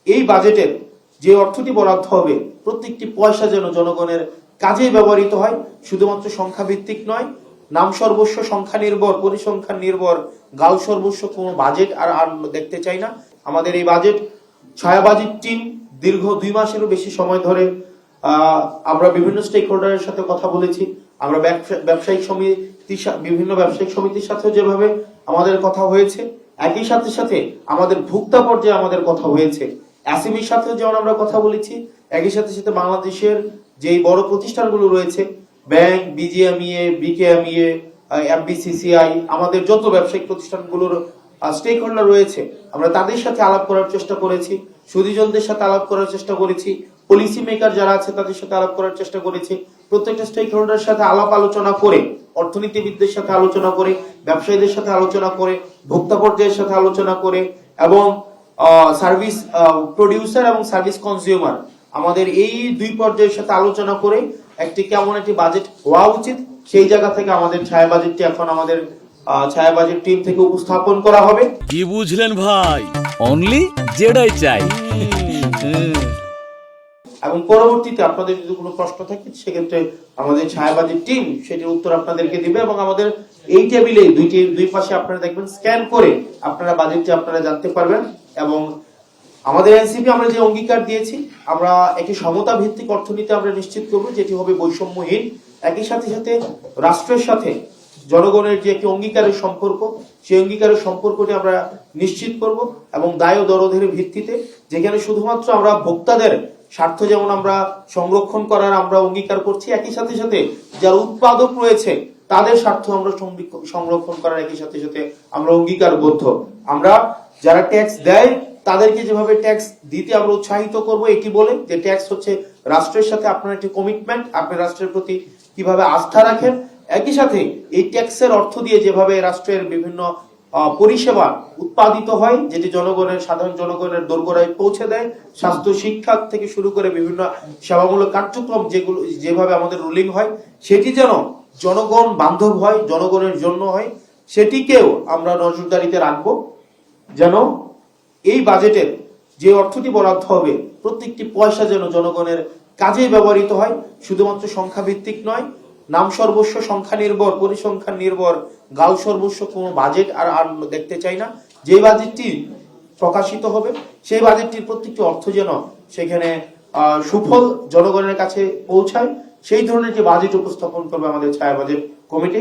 এই বাজেটের যে অর্থটি বরাদ্দ হবে প্রত্যেকটি পয়সা যেন জনগণের কাজে ব্যবহৃত হয়, শুধুমাত্র সংখ্যা ভিত্তিক নয়, নাম সর্বস্ব সংখ্যা নির্ভর, পরিসংখ্যান নির্ভর, গাল সর্বস্ব কোনো বাজেট আর দেখতে চাই না। আমাদের এই বাজেট ছায়াবাজির টিম দীর্ঘ 2 মাসেরও বেশি সময় ধরে আমরা বিভিন্ন স্টেক হোল্ডারের সাথে কথা বলেছি। আমরা ব্যবসায়িক সমিতি, বিভিন্ন ব্যবসায়িক সমিতির সাথেও যেভাবে আমাদের কথা হয়েছে, একই সাথে সাথে আমাদের ভোক্তা পর্যায়ে আমাদের কথা হয়েছে, এসএমইর সাথেও যেমন আমরা কথা বলেছি, একই সাথে সাথে বাংলাদেশের যেই বড় প্রতিষ্ঠানগুলো রয়েছে, ব্যাংক, বিজিএমইএ, বিকেএমইএ, এফবিসিসিআই, আমাদের যত ব্যবসায়িক প্রতিষ্ঠানগুলোর স্টেক হোল্ডার রয়েছে, আমরা তাদের সাথে আলাপ করার চেষ্টা করেছি, সুদীজনদের সাথে আলাপ করার চেষ্টা করেছি, পলিসি মেকার যারা আছে তাদের সাথে আলাপ করার চেষ্টা করেছি। প্রত্যেকটা স্টেক হোল্ডারের সাথে আলাপ আলোচনা করে, অর্থনীতিবিদদের সাথে আলোচনা করে, ব্যবসায়ীদের সাথে আলোচনা করে, ভোক্তা পর্যায়ের সাথে আলোচনা করে এবং সার্ভিস প্রডিউসার এবং সার্ভিস কনজিউমার, আমাদের এই 2 পর্যায়ের সাথে আলোচনা করে কেমন একটি বাজেট হওয়া উচিত, সেই জায়গা থেকে আমাদের ছায়া বাজেটটি এখন আমাদের ছায়া বাজেট টিম থেকে উপস্থাপন করা হবে। কি বুঝলেন ভাই? অনলি যেটাই চাই। এবং পরবর্তীতে আপনাদের যদি কোনো প্রশ্ন থাকে সেক্ষেত্রে আমাদের ছায়া বাজেট টিম সেটির উত্তর আপনাদেরকে দিবে এবং আমাদের এই টেবিলে দুই পাশে আপনারা দেখবেন স্ক্যান করে আপনারা বাজেটটি আপনারা জানতে পারবেন। এবং আমাদের এনসিপি আমরা যে অঙ্গীকার দিয়েছি, আমরা একটি সমতা ভিত্তিক অর্থনীতি আমরা নিশ্চিত করব যেটি হবে বৈষম্যহীন, একই সাথে সাথে রাষ্ট্রের সাথে জনগণের যে একটি অঙ্গীকারের সম্পর্ক, সেই অঙ্গীকারের সম্পর্কটি আমরা নিশ্চিত করব এবং দায় ও দরদের ভিত্তিতে, যেখানে শুধুমাত্র আমরা ভোক্তাদের স্বার্থ যেমন আমরা সংরক্ষণ করার আমরা অঙ্গীকার করছি, একই সাথে সাথে যারা উৎপাদক রয়েছে তাদের স্বার্থ আমরা সংরক্ষণ করার একই সাথে সাথে আমরা অঙ্গীকারবদ্ধ। আমরা যারা ট্যাক্স দেয় তাদেরকে যেভাবে ট্যাক্স দিতে আমরা উৎসাহিত করব, এটি বলে যে ট্যাক্স হচ্ছে রাষ্ট্রের সাথে আপনার একটি কমিটমেন্ট, আপনি রাষ্ট্রের প্রতি কিভাবে আস্থা রাখেন, একই সাথে এই ট্যাক্সের অর্থ দিয়ে যেভাবে রাষ্ট্রের বিভিন্ন পরিষেবা উৎপাদিত হয়, যেটি সাধারণ জনগণের দোরগোড়ায় পৌঁছে দেয়, স্বাস্থ্য শিক্ষা থেকে শুরু করে বিভিন্ন সেবামূলক কার্যক্রম যেভাবে আমাদের রুলিং হয়, সেটি যেন জনগণ বান্ধব হয়, জনগণের জন্য হয়, সেটিকেও আমরা নজরদারিতে রাখবো, যেন এই বাজেটের যে অর্থটি বরাদ্দ হবে প্রত্যেকটি পয়সা যেন জনগণের কাজে ব্যবহৃত হয়, শুধুমাত্র সংখ্যা ভিত্তিক নয়, নাম সর্বস্ব সংখ্যা নির্ভর, পরিসংখ্যান নির্ভর, গাল সর্বস্ব কোনো বাজেট আর দেখতে চাই না। যে বাজেটটি প্রকাশিত হবে সেই বাজেটটির প্রত্যেকটি অর্থ যেন সেখানে সুফল জনগণের কাছে পৌঁছায়, সেই ধরনের যে বাজেট উপস্থাপন করবে আমাদের ছায়া বাজেট কমিটি।